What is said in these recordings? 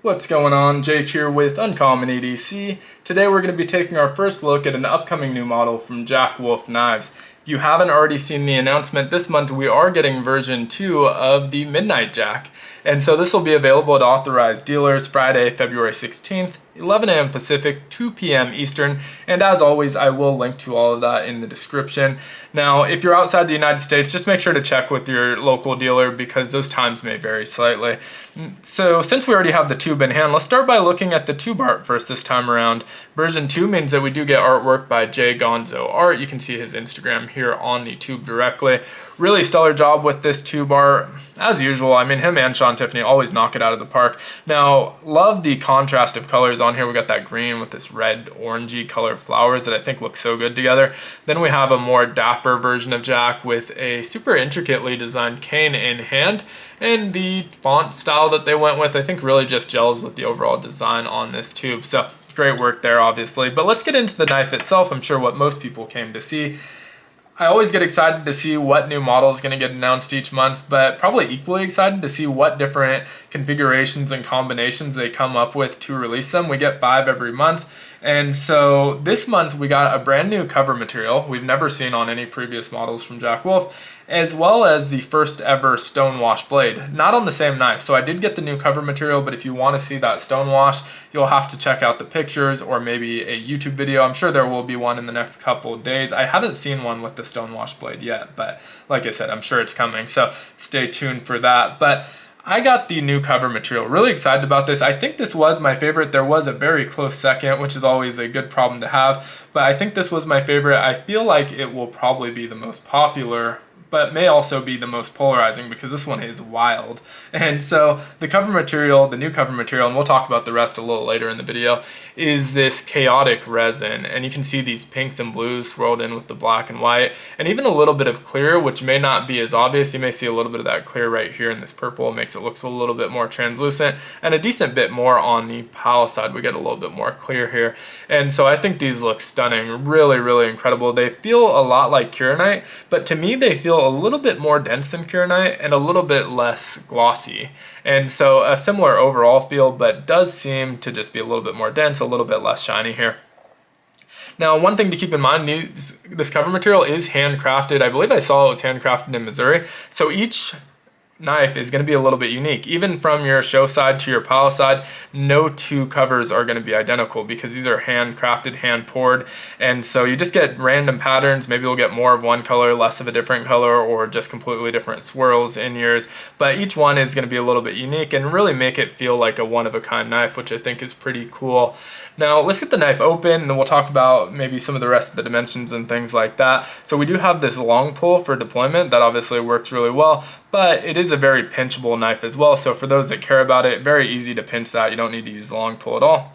What's going on? Jake here with Uncommon EDC. Today we're going to be taking our first look at an upcoming new model from Jack Wolf Knives. If you haven't already seen the announcement, this month we are getting version 2 of the Midnight Jack. And so this will be available at authorized dealers Friday, February 16th, 11 a.m. Pacific, 2 p.m. Eastern. And as always, I will link to all of that in the description. Now, if you're outside the United States, just make sure to check with your local dealer because those times may vary slightly. So since we already have the tube in hand, let's start by looking at the tube art first this time around. Version 2 means that we do get artwork by Jay Gonzo Art. You can see his Instagram here on the tube directly. Really stellar job with this tube art. As usual, I mean, him and Sean Tiffany always knock it out of the park. Now, love the contrast of colors on here. We got that green with this red orangey colored flowers that I think look so good together. Then we have a more dapper version of Jack with a super intricately designed cane in hand. And the font style that they went with, I think really just gels with the overall design on this tube. So great work there, obviously. But let's get into the knife itself. I'm sure what most people came to see. I always get excited to see what new model is going to get announced each month, but probably equally excited to see what different configurations and combinations they come up with to release them. We get 5 every month. And so this month we got a brand new cover material we've never seen on any previous models from Jack Wolf, as well as the first ever stonewash blade. Not on the same knife. So I did get the new cover material, but if you want to see that stonewash, you'll have to check out the pictures or maybe a YouTube video. I'm sure there will be one in the next couple of days. I haven't seen one with the stonewash blade yet, but like I said, I'm sure it's coming. So stay tuned for that. But I got the new cover material. Really excited about this. I think this was my favorite. There was a very close second, which is always a good problem to have. But I think this was my favorite. I feel like it will probably be the most popular, but may also be the most polarizing because this one is wild. And so the cover material, the new cover material, and we'll talk about the rest a little later in the video, is this Kaotic Resin. And you can see these pinks and blues swirled in with the black and white, and even a little bit of clear, which may not be as obvious. You may see a little bit of that clear right here in this purple. It makes it look a little bit more translucent, and a decent bit more on the pal side. We get a little bit more clear here. And so I think these look stunning. Really, really incredible. They feel a lot like Kyanite, but to me they feel a little bit more dense than Kyanite and a little bit less glossy. And so a similar overall feel, but does seem to just be a little bit more dense, a little bit less shiny here. Now, one thing to keep in mind, this cover material is handcrafted. I believe I saw it was handcrafted in Missouri. So each knife is going to be a little bit unique. Even from your show side to your pal side, no two covers are going to be identical because these are handcrafted, hand poured, and so you just get random patterns. Maybe you'll get more of one color, less of a different color, or just completely different swirls in yours, but each one is going to be a little bit unique and really make it feel like a one-of-a-kind knife, which I think is pretty cool. Now let's get the knife open and then we'll talk about maybe some of the rest of the dimensions and things like that. So we do have this long pull for deployment that obviously works really well, but it is a very pinchable knife as well. So for those that care about it, very easy to pinch that. You don't need to use the long pull at all.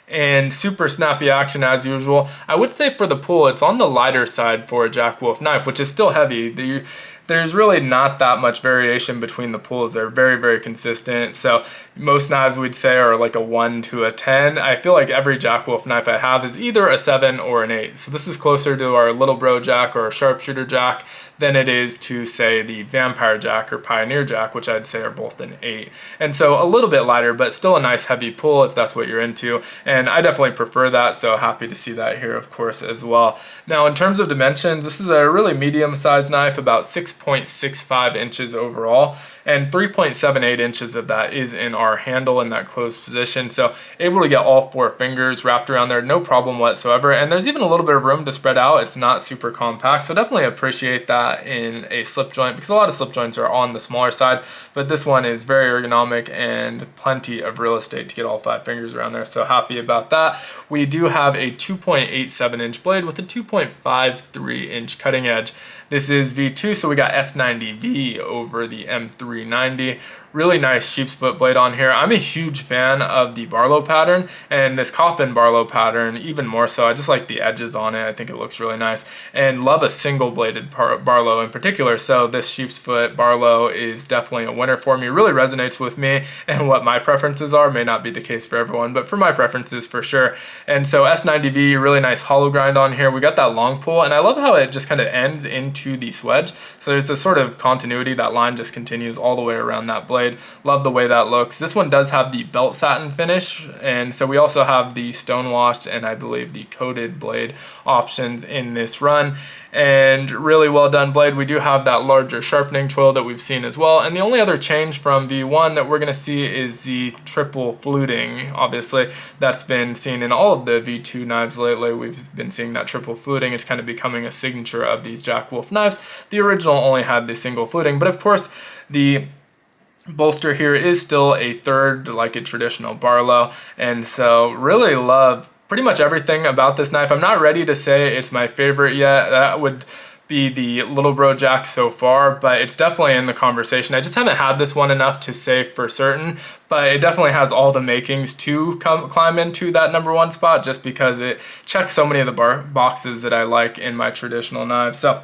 And super snappy action as usual. I would say for the pull, it's on the lighter side for a Jack Wolf knife, which is still heavy. There's really not that much variation between the pulls. They're very, very consistent. So most knives we'd say are like a 1 to a 10. I feel like every Jack Wolf knife I have is either a 7 or an 8. So this is closer to our Little Bro Jack or Sharpshooter Jack than it is to say the Vampire Jack or Pioneer Jack, which I'd say are both an 8. And so a little bit lighter, but still a nice heavy pull if that's what you're into. And I definitely prefer that, so happy to see that here, of course, as well. Now in terms of dimensions, this is a really medium-sized knife, about 6.65 inches overall, and 3.78 inches of that is in our handle in that closed position. So able to get all 4 fingers wrapped around there, no problem whatsoever. And there's even a little bit of room to spread out. It's not super compact, so definitely appreciate that in a slip joint because a lot of slip joints are on the smaller side, but this one is very ergonomic and plenty of real estate to get all 5 fingers around there. So happy about that. We do have a 2.87 inch blade with a 2.53 inch cutting edge. This is V2, so we got S90V over the M390. Really nice sheepsfoot blade on here. I'm a huge fan of the Barlow pattern, and this coffin Barlow pattern even more so. I just like the edges on it. I think it looks really nice, and love a single bladed Barlow in particular. So this sheepsfoot Barlow is definitely a winner for me. Really resonates with me, and what my preferences are may not be the case for everyone, but for my preferences for sure. And so S90V, really nice hollow grind on here. We got that long pull, and I love how it just kind of ends into the swedge. So there's this sort of continuity. That line just continues all all the way around that blade. Love the way that looks. This one does have the belt satin finish, and so we also have the stone washed and I believe the coated blade options in this run. And really well done blade. We do have that larger sharpening choil that we've seen as well. And the only other change from V1 that we're going to see is the triple fluting. Obviously, that's been seen in all of the V2 knives lately. We've been seeing that triple fluting. It's kind of becoming a signature of these Jack Wolf knives. The original only had the single fluting, but of course, the bolster here is still a third like a traditional Barlow. And so really love pretty much everything about this knife. I'm not ready to say it's my favorite yet. That would be the Little Bro Jack so far, but it's definitely in the conversation. I just haven't had this one enough to say for certain, but it definitely has all the makings to climb into that #1 spot just because it checks so many of the boxes that I like in my traditional knives. So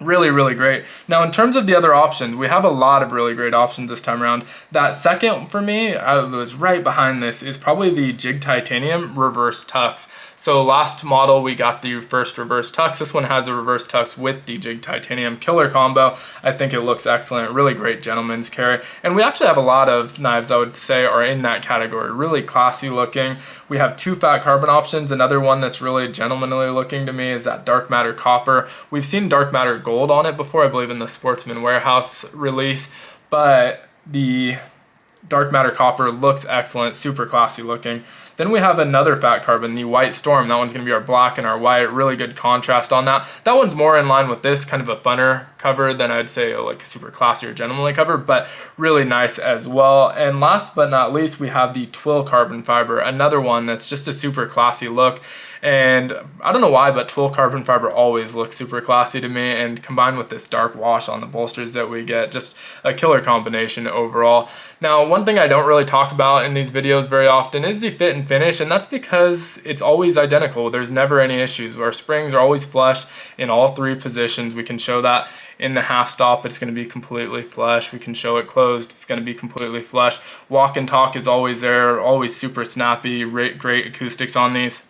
really, really great. Now, in terms of the other options, we have a lot of really great options this time around. That second for me, was right behind this, is probably the Jig Titanium reverse tux. So last model, we got the first reverse tux. This one has a reverse tux with the Jig Titanium killer combo. I think it looks excellent. Really great gentleman's carry. And we actually have a lot of knives I would say are in that category. Really classy looking. We have 2 fat carbon options. Another one that's really gentlemanly looking to me is that dark matter copper. We've seen dark matter gold on it before, I believe in the Sportsman Warehouse release, but the dark matter copper looks excellent, super classy looking. Then we have another fat carbon, the White Storm. That one's gonna be our black and our white, really good contrast on that. That one's more in line with this, kind of a funner cover than I'd say like a super classy or gentlemanly cover, but really nice as well. And last but not least, we have the Twill carbon fiber, another one that's just a super classy look. And I don't know why, but Twill carbon fiber always looks super classy to me, and combined with this dark wash on the bolsters that we get, just a killer combination overall. Now, one thing I don't really talk about in these videos very often is the fit and finish, and that's because it's always identical. There's never any issues. Our springs are always flush in all 3 positions. We can show that in the half stop, it's going to be completely flush. We can show it closed, it's going to be completely flush. Walk and talk is always there, always super snappy, great acoustics on these.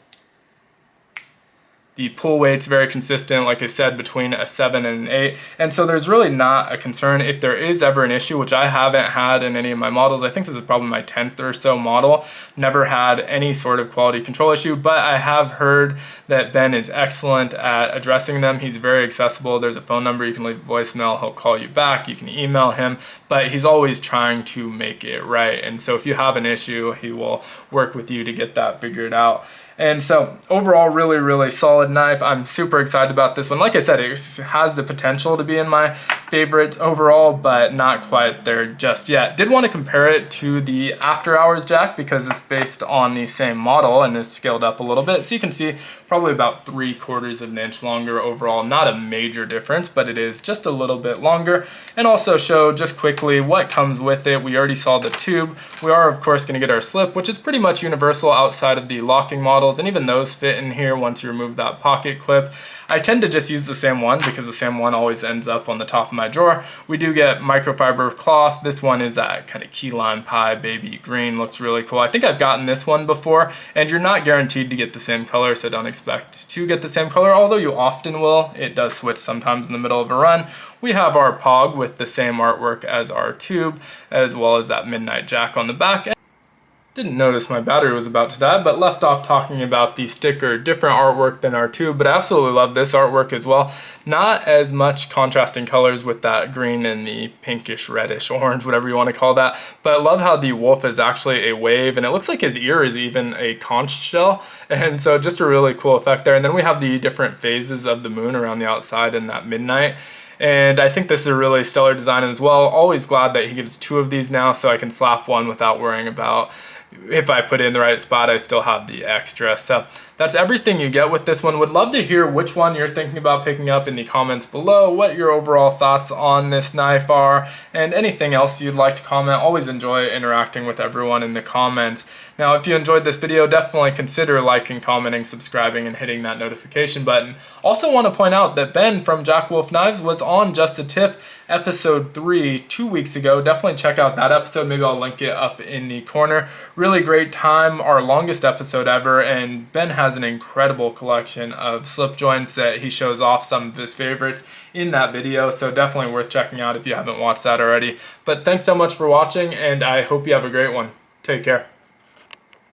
The pull weight's very consistent, like I said, between a 7 and an 8. And so there's really not a concern if there is ever an issue, which I haven't had in any of my models. I think this is probably my 10th or so model. Never had any sort of quality control issue, but I have heard that Ben is excellent at addressing them. He's very accessible. There's a phone number. You can leave a voicemail. He'll call you back. You can email him, but he's always trying to make it right. And so if you have an issue, he will work with you to get that figured out. And so overall, really, really solid knife. I'm super excited about this one. Like I said, it has the potential to be in my favorite overall, but not quite there just yet. Did want to compare it to the After Hours Jack because it's based on the same model and it's scaled up a little bit. So you can see probably about 3/4 of an inch longer overall. Not a major difference, but it is just a little bit longer. And also show just quickly what comes with it. We already saw the tube. We are of course going to get our slip, which is pretty much universal outside of the locking model. And even those fit in here once you remove that pocket clip. I tend to just use the same one because the same one always ends up on the top of my drawer. We do get microfiber cloth. This one is that kind of key lime pie baby green, looks really cool. I think I've gotten this one before, and you're not guaranteed to get the same color, so don't expect to get the same color, although you often will. It does switch sometimes in the middle of a run. We have our POG with the same artwork as our tube, as well as that Midnight Jack on the back. Didn't notice my battery was about to die, but left off talking about the sticker. Different artwork than our tube, but I absolutely love this artwork as well. Not as much contrasting colors with that green and the pinkish, reddish, orange, whatever you want to call that. But I love how the wolf is actually a wave, and it looks like his ear is even a conch shell. And so just a really cool effect there. And then we have the different phases of the moon around the outside in that midnight. And I think this is a really stellar design as well. Always glad that he gives 2 of these now, so I can slap one without worrying about if I put it in the right spot, I still have the extra. So that's everything you get with this one. Would love to hear which one you're thinking about picking up in the comments below, what your overall thoughts on this knife are, and anything else you'd like to comment. Always enjoy interacting with everyone in the comments. Now, if you enjoyed this video, definitely consider liking, commenting, subscribing, and hitting that notification button. Also want to point out that Ben from Jack Wolf Knives was on Just a Tip episode 3 2 weeks ago. Definitely check out that episode. Maybe I'll link it up in the corner. really great time, our longest episode ever, and Ben has an incredible collection of slip joints that he shows off some of his favorites in that video, so definitely worth checking out if you haven't watched that already. But thanks so much for watching, and I hope you have a great one. Take care.